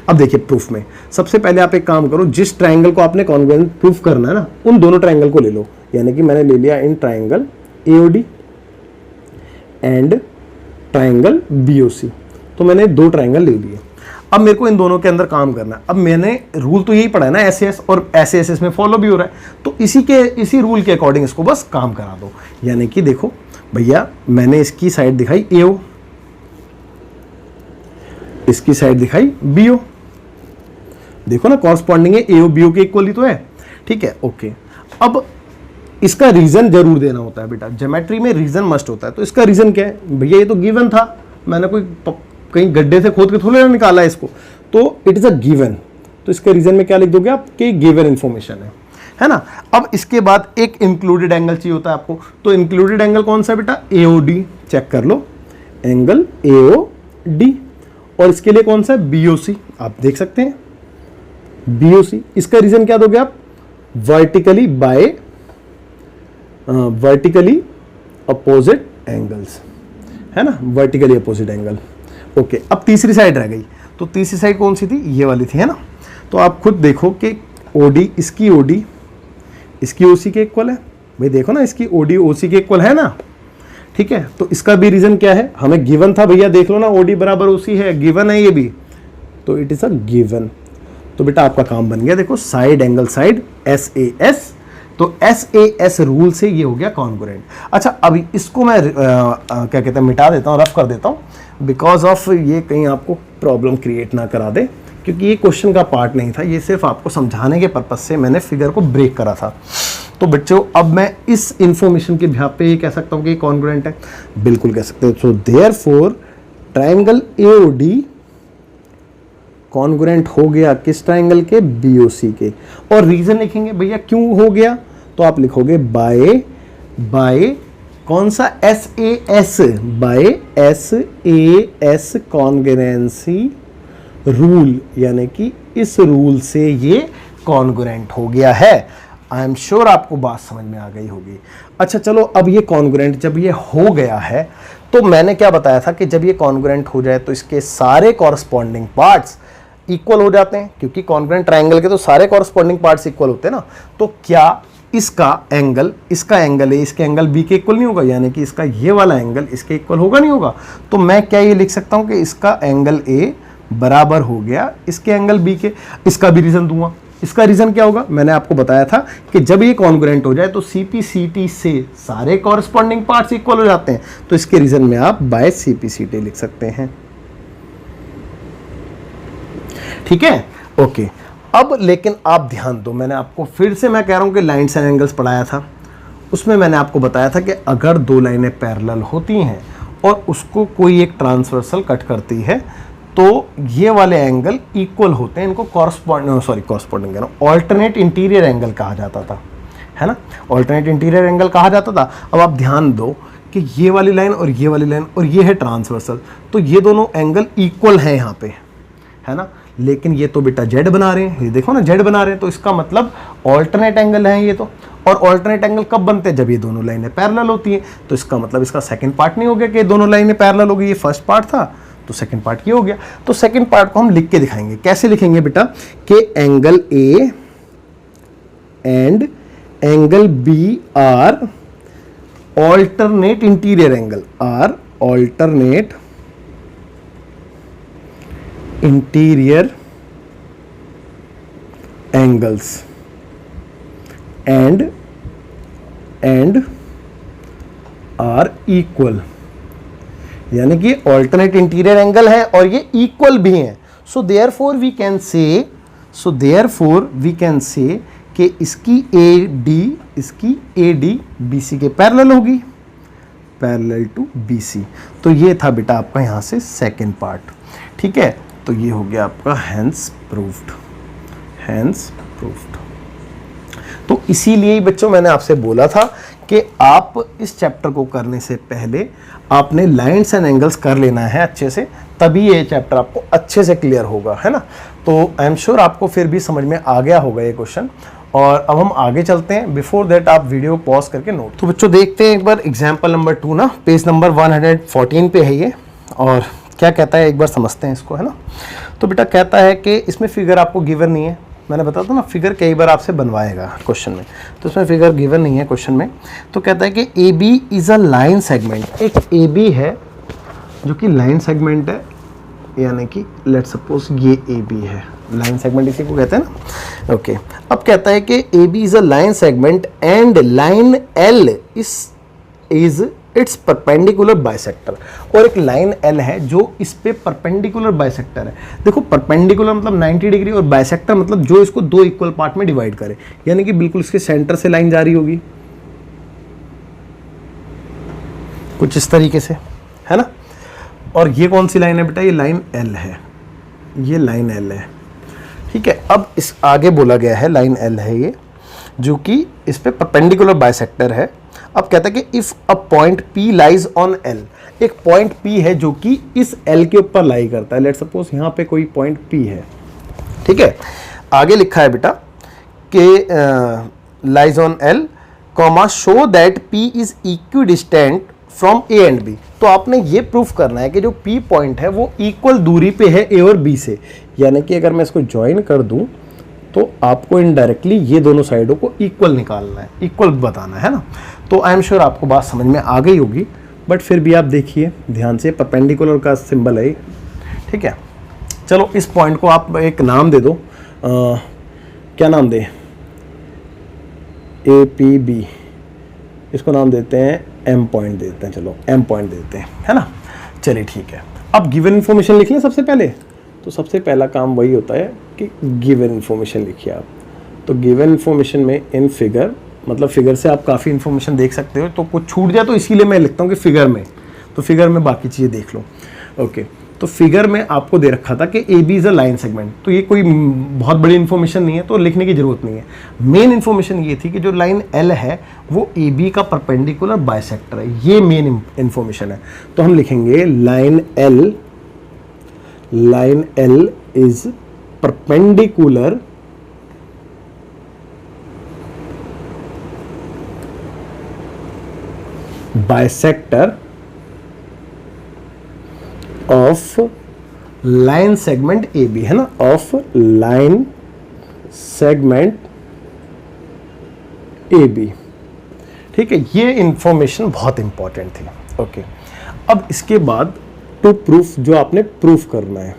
अब देखिए प्रूफ में सबसे पहले आप एक काम करो, जिस ट्राइंगल को आपने कॉन्ग्रुएंट प्रूफ करना है ना, उन दोनों ट्राइंगल को ले लो, यानी कि मैंने ले लिया in triangle AOD and triangle BOC, तो मैंने दो ट्राइंगल ले लिए। अब मेरे को इन दोनों के अंदर काम करना है। अब मैंने रूल तो यही पढ़ा है ना, SAS, और SAS इसमें फॉलो भी हो रहा है, तो इसी रूल के अकॉर्डिंग इसको बस काम करा दो। यानी कि देखो भैया, मैंने इसकी साइड दिखाई AO, इसकी साइड दिखाई BO, देखो ना कॉरस्पॉन्डिंग है, AO BO के इक्वल ही तो है, ठीक है, ओके। अब इसका रीजन जरूर देना होता है बेटा, ज्योमेट्री में रीजन मस्ट होता है। तो इसका रीजन क्या है भैया, ये तो गिवन था, मैंने कोई कहीं गड्ढे से खोद के थोड़ी ना निकाला है इसको, तो इट इज अ गिवन। तो इसके रीजन में क्या लिख दोगे आप कि गिवन इंफॉर्मेशन है ना। अब इसके बाद एक इंक्लूडेड एंगल चाहिए होता है आपको, तो इंक्लूडेड एंगल कौन सा है बेटा, AOD, चेक कर लो एंगल AOD, और इसके लिए कौन सा है, BOC, आप देख सकते हैं BOC। इसका रीजन क्या दोगे आप, vertically by vertically opposite angles, है ना, वर्टिकली अपोजिट एंगल, ओके। अब तीसरी साइड रह गई, तो तीसरी साइड कौन सी थी, ये वाली थी, है ना। तो आप खुद देखो कि OD, इसकी OD इसकी OC के इक्वल है, भाई देखो ना, इसकी OD OC के इक्वल है ना, ठीक है। तो इसका भी रीजन क्या है, हमें गिवन था भैया, देख लो ना, OD बराबर OC है, गिवन है ये भी, तो इट इज अ गिवन। तो बेटा आपका काम बन गया, देखो साइड एंगल साइड SAS, तो SAS रूल से ये हो गया कॉन्ग्रुएंट। अच्छा, अभी इसको मैं क्या कहते हैं, मिटा देता हूँ, रफ कर देता हूँ, बिकॉज ऑफ ये कहीं आपको प्रॉब्लम क्रिएट ना करा दे, क्योंकि ये क्वेश्चन का पार्ट नहीं था, ये सिर्फ आपको समझाने के पर्पज से मैंने फिगर को ब्रेक करा था। तो बच्चों अब मैं इस इंफॉर्मेशन के बिहाफ पे ये कह सकता हूँ कि कॉन्ग्रुएंट है, बिल्कुल कह सकते हो। So therefore triangle AOD congruent हो गया किस ट्राइंगल के, BOC के। और रीजन लिखेंगे भैया क्यों हो गया, तो आप लिखोगे बाय कौन सा, SAS, by SAS congruency rule, यानी कि इस रूल से ये कॉन्ग्रुएंट हो गया है। आई एम श्योर आपको बात समझ में आ गई होगी। अच्छा चलो, अब ये कॉन्ग्रुएंट जब ये हो गया है, तो मैंने क्या बताया था कि जब ये कॉन्ग्रुएंट हो जाए तो इसके सारे कॉरस्पॉन्डिंग पार्ट्स इक्वल हो जाते हैं, क्योंकि कॉन्ग्रुएंट ट्राइंगल के तो सारे कॉरस्पॉन्डिंग पार्ट्स इक्वल होते हैं ना। तो क्या इसका एंगल A इसके एंगल B के इक्वल नहीं होगा, यानी कि इसका ये वाला एंगल इसके इक्वल होगा, नहीं होगा। तो मैं क्या ये लिख सकता हूं कि इसका एंगल A बराबर हो गया इसके एंगल B के। इसका भी रीजन दूंगा, इसका रीजन क्या होगा, मैंने आपको बताया था कि जब ये कॉन्ग्रुएंट हो जाए तो CPCT से सारे कॉरस्पॉन्डिंग पार्ट्स इक्वल हो जाते हैं, तो इसके रीजन में आप बाय CPCT लिख सकते हैं, ठीक है, ओके। अब लेकिन आप ध्यान दो, मैंने आपको फिर से मैं कह रहा हूं कि लाइन्स एंड एंगल्स पढ़ाया था, उसमें मैंने आपको बताया था कि अगर दो लाइनें पैरेलल होती हैं और उसको कोई एक ट्रांसवर्सल कट करती है, तो ये वाले एंगल इक्वल होते हैं, इनको कॉरस्पॉन्डिंग कह रहा हूं, ऑल्टरनेट इंटीरियर एंगल कहा जाता था, है ना, ऑल्टरनेट इंटीरियर एंगल कहा जाता था। अब आप ध्यान दो कि ये वाली लाइन और ये वाली लाइन और ये है ट्रांसवर्सल, तो ये दोनों एंगल इक्वल हैं यहाँ पे, है ना। लेकिन ये तो बेटा जेड बना रहे हैं, ये देखो ना जेड बना रहे हैं, तो इसका मतलब ऑल्टरनेट एंगल है ये तो। और ऑल्टरनेट एंगल कब बनते हैं? जब ये दोनों लाइनें पैरेलल होती हैं। तो इसका मतलब इसका सेकंड पार्ट नहीं हो गया कि दोनों लाइनें पैरेलल हो गई, ये फर्स्ट पार्ट था, तो सेकंड पार्ट ये हो गया। तो सेकंड पार्ट को हम लिख के दिखाएंगे। कैसे लिखेंगे बेटा? कि angle A and angle B are alternate interior angle, are alternate interior angles and are equal, यानी कि ऑल्टरनेट इंटीरियर एंगल है और ये इक्वल भी हैं। So therefore we can say कि इसकी ए डी बी सी के पैरेलल होगी, पैरेलल टू बी सी। तो ये था बेटा आपका यहाँ से सेकेंड पार्ट, ठीक है। तो ये हो गया आपका हैंस प्रूफ्ड। तो इसीलिए ही बच्चों मैंने आपसे बोला था कि आप इस चैप्टर को करने से पहले आपने लाइन्स एंड एंगल्स कर लेना है अच्छे से, तभी ये चैप्टर आपको अच्छे से क्लियर होगा, है ना। तो आई एम श्योर आपको फिर भी समझ में आ गया होगा ये क्वेश्चन। और अब हम आगे चलते हैं। बिफोर दैट आप वीडियो पॉज करके नोट। तो बच्चों देखते हैं एक बार एग्जाम्पल नंबर 2 ना, पेज नंबर 114 पे है ये, और क्या कहता है एक बार समझते हैं इसको, है ना। तो बेटा कहता है कि इसमें फिगर आपको गिवन नहीं है, मैंने बताया था ना फिगर कई बार आपसे बनवाएगा क्वेश्चन में, तो इसमें फिगर गिवन नहीं है क्वेश्चन में। तो कहता है कि A B is a line segment, एक ए बी है जो कि लाइन सेगमेंट है, यानी कि लेट्स सपोज ये ए बी है, लाइन सेगमेंट इसी को कहते हैं ना, ओके। अब कहता है कि A B is a line segment and line L is its perpendicular bisector, और एक लाइन एल है जो इस पे परपेंडिकुलर बाइसेक्टर है। देखो परपेंडिकुलर मतलब 90 डिग्री और बाइसेक्टर मतलब जो इसको दो इक्वल पार्ट में डिवाइड करे, यानी कि बिल्कुल इसके सेंटर से लाइन जा रही होगी कुछ इस तरीके से, है ना। और ये कौन सी लाइन है बेटा? ये लाइन एल है, ये लाइन एल है, ठीक है। अब इस आगे बोला गया है लाइन एल है ये, जो कि इस पे परपेंडिकुलर बाइसेक्टर है। अब कहता है कि if a point P lies on L, एक पॉइंट P है जो कि इस L के ऊपर लाई करता है। लेट्स सपोज यहाँ पे कोई पॉइंट P है, ठीक है। आगे लिखा है बेटा कि lies on L comma show that P is equidistant from A and B। तो आपने ये प्रूफ करना है कि जो P पॉइंट है वो इक्वल दूरी पे है A और B से, यानी कि अगर मैं इसको ज्वाइन कर दूं तो आपको इनडायरेक्टली ये दोनों साइडों को इक्वल निकालना है, इक्वल बताना है ना। तो आई एम श्योर आपको बात समझ में आ गई होगी, बट फिर भी आप देखिए ध्यान से, परपेंडिकुलर का सिंबल है, ठीक है। चलो इस पॉइंट को आप एक नाम दे दो, क्या नाम दे? APB, इसको नाम देते हैं M पॉइंट देते हैं, चलो M पॉइंट देते हैं, है ना। चलिए ठीक है। अब गिवन इन्फॉर्मेशन लिख लें सबसे पहले। तो सबसे पहला काम वही होता है कि गिवन इन्फॉर्मेशन लिखिए आप। तो गिवन इन्फॉर्मेशन में इन फिगर, मतलब फिगर से आप काफ़ी इन्फॉर्मेशन देख सकते हो, तो कुछ छूट जाए तो इसीलिए मैं लिखता हूँ कि फिगर में, तो फिगर में बाकी चीज़ें देख लो, ओके। तो फिगर में आपको दे रखा था कि A B is a line segment, तो ये कोई बहुत बड़ी इन्फॉर्मेशन नहीं है, तो लिखने की ज़रूरत नहीं है। मेन इन्फॉर्मेशन ये थी कि जो लाइन एल है वो ए बी का परपेंडिकुलर बाइसेक्टर है, ये मेन इन्फॉर्मेशन है। तो हम लिखेंगे line L is perpendicular bisector of line segment A B, है ना, of line segment A B, ठीक है। ये इंफॉर्मेशन बहुत इंपॉर्टेंट थी, ओके। अब इसके बाद टू प्रूफ, जो आपने प्रूफ करना है,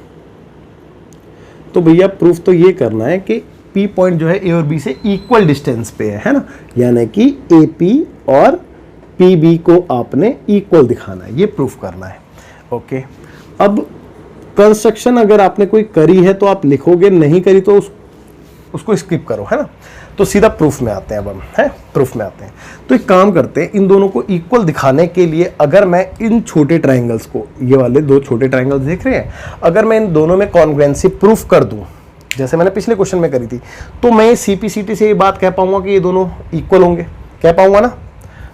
तो भैया प्रूफ तो ये करना है कि पी पॉइंट जो है ए और बी से इक्वल डिस्टेंस पे है ना, यानी कि ए पी और पी बी को आपने इक्वल दिखाना है, ये प्रूफ करना है, ओके। अब कंस्ट्रक्शन अगर आपने कोई करी है तो आप लिखोगे, नहीं करी तो उसको स्किप करो, है ना। तो सीधा प्रूफ में आते हैं, अब हम हैं प्रूफ में आते हैं। तो एक काम करते हैं, इन दोनों को इक्वल दिखाने के लिए अगर मैं इन छोटे ट्राइंगल्स को, ये वाले दो छोटे ट्राइंगल्स देख रहे हैं, अगर मैं इन दोनों में कॉन्ग्रुएंसी प्रूफ कर दूं, जैसे मैंने पिछले क्वेश्चन में करी थी, तो मैं CPCT से ये बात कह पाऊंगा कि ये दोनों इक्वल होंगे, कह पाऊंगा ना।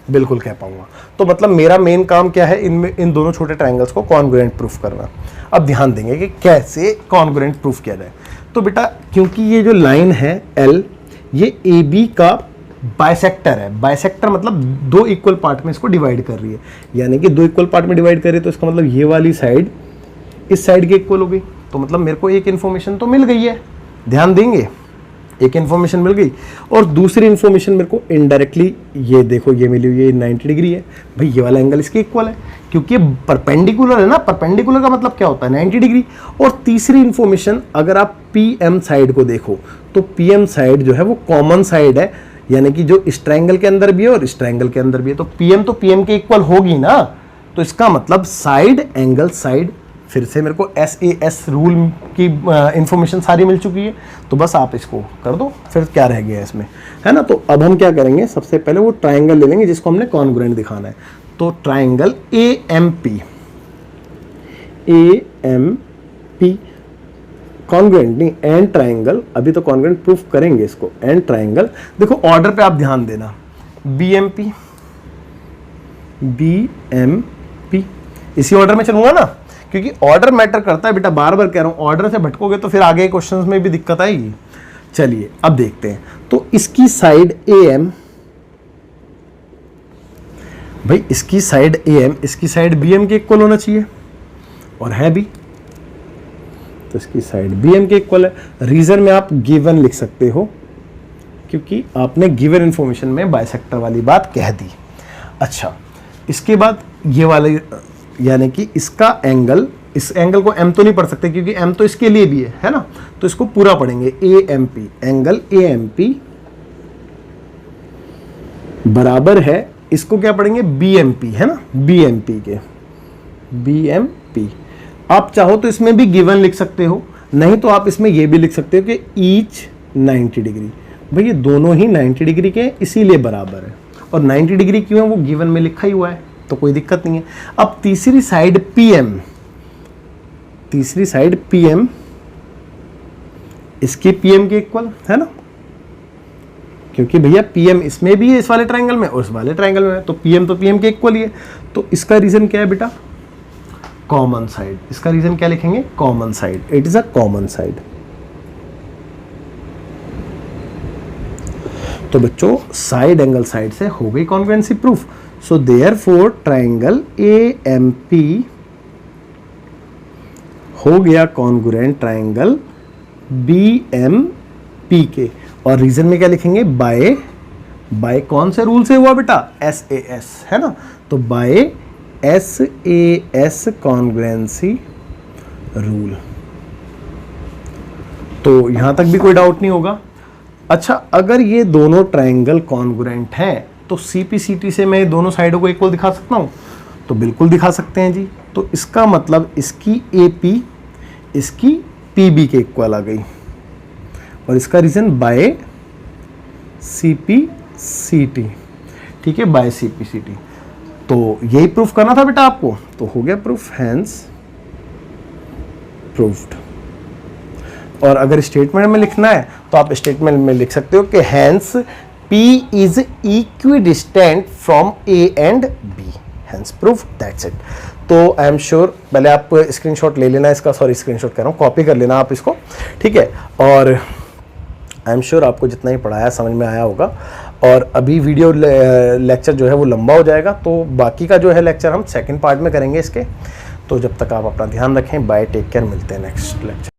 बिल्कुल कह पाऊंगा। तो मतलब मेरा मेन काम क्या है, इन दोनों छोटे ट्रायंगल्स को कॉन्ग्रुएंट प्रूफ करना। अब ध्यान देंगे कि कैसे कॉन्ग्रुएंट प्रूफ किया जाए। तो बेटा क्योंकि ये जो लाइन है एल, ये ए बी का बाइसेक्टर है। बाइसेक्टर मतलब दो इक्वल पार्ट में इसको डिवाइड कर रही है, यानी कि दो इक्वल पार्ट में डिवाइड कर रही है, तो इसका मतलब ये वाली साइड इस साइड के इक्वल हो गई। तो मतलब मेरे को एक इन्फॉर्मेशन तो मिल गई है, ध्यान देंगे, एक इन्फॉर्मेशन मिल गई। और दूसरी इन्फॉर्मेशन मेरे को इनडायरेक्टली ये देखो ये मिली हुई है, 90 डिग्री है भाई, ये वाला एंगल इसके इक्वल है क्योंकि ये परपेंडिकुलर है ना। परपेंडिकुलर का मतलब क्या होता है, 90 डिग्री। और तीसरी इन्फॉर्मेशन, अगर आप पी एम साइड को देखो तो पी एम साइड जो है वो कॉमन साइड है, यानी कि जो इस ट्रायंगल के अंदर भी है और इस ट्रायंगल के अंदर भी है, तो पी एम के इक्वल होगी ना। तो इसका मतलब साइड एंगल साइड, फिर से मेरे को SAS रूल की इंफॉर्मेशन सारी मिल चुकी है। तो बस आप इसको कर दो, फिर क्या रह गया इसमें, है ना। तो अब हम क्या करेंगे, सबसे पहले वो ट्रायंगल ले लेंगे जिसको हमने कॉन्ग्रुएंट दिखाना है। तो ट्रायंगल AMP, कॉन्ग्रुएंट नहीं, एंड ट्रायंगल, अभी तो कॉन्ग्रुएंट प्रूफ करेंगे इसको। एंड ट्रायंगल देखो ऑर्डर पे आप ध्यान देना, BMP, इसी ऑर्डर में चलूंगा ना, क्योंकि ऑर्डर मैटर करता है बेटा, बार बार कह रहा हूं। ऑर्डर से भटकोगे तो फिर आगे क्वेश्चंस में भी दिक्कत आएगी। चलिए अब देखते हैं। तो इसकी साइड AM, भाई इसकी साइड AM, इसकी साइड BM के इक्वल होना चाहिए, और है भी। तो इसकी साइड BM के इक्वल है। रीजन में आप गिवन लिख सकते हो, क्योंकि आपने गिवन इंफॉर्मेशन में बाइसेक्टर वाली बात कह दी। अच्छा, इसके बाद ये वाले, यानी कि इसका एंगल, इस एंगल को M तो नहीं पढ़ सकते क्योंकि M तो इसके लिए भी है ना। तो इसको पूरा पढ़ेंगे, AMP, एंगल AMP बराबर है, इसको क्या पढ़ेंगे, BMP, है ना, BMP के, BMP। आप चाहो तो इसमें भी गिवन लिख सकते हो, नहीं तो आप इसमें ये भी लिख सकते हो कि ईच 90 डिग्री। भाई ये दोनों ही 90 डिग्री के इसीलिए बराबर है, और 90 डिग्री क्यों है वो गिवन में लिखा ही हुआ है, तो कोई दिक्कत नहीं है। अब तीसरी साइड PM, तीसरी साइड PM इसके PM के इक्वल है ना, क्योंकि भैया PM इसमें भी है, इस वाले ट्रायंगल में और इस वाले ट्रायंगल में है, तो PM तो PM के इक्वल ही है। तो इसका रीजन क्या है बेटा, कॉमन साइड। इसका रीजन क्या लिखेंगे, common side, it is a common side. तो बच्चों साइड एंगल साइड से हो गई congruency proof. So therefore triangle AMP हो गया कॉन्ग्रुएंट ट्रायंगल BMP के। और रीजन में क्या लिखेंगे, बाय कौन से रूल से हुआ बेटा, SAS, है ना। तो बाय SAS कॉन्ग्रुएंसी रूल। तो यहां तक भी कोई डाउट नहीं होगा। अच्छा, अगर ये दोनों ट्रायंगल कॉन्ग्रुएंट हैं तो CPCT से मैं दोनों साइडों को इक्वल दिखा सकता हूं, तो बिल्कुल दिखा सकते हैं जी। तो इसका मतलब इसकी AP इसकी PB के इक्वल आ गई, और इसका रीजन बाय CPCT, ठीक है, बाय CPCT। तो यही प्रूफ करना था बेटा आपको, तो हो गया प्रूफ, हैंस प्रूफ्ड। और अगर स्टेटमेंट में लिखना है तो आप स्टेटमेंट में लिख सकते हो कि hence P is equidistant from A and B, hence proof, that's it. तो आई एम श्योर, पहले आप स्क्रीनशॉट ले लेना इसका, सॉरी स्क्रीनशॉट कह रहा हूँ, कॉपी कर लेना आप इसको, ठीक है। और आई एम श्योर आपको जितना ही पढ़ाया समझ में आया होगा। और अभी वीडियो लेक्चर जो है वो लंबा हो जाएगा, तो बाकी का जो है लेक्चर हम सेकंड पार्ट में करेंगे इसके। तो जब तक आप अपना ध्यान रखें, बाय, टेक केयर, मिलते हैं नेक्स्ट लेक्चर।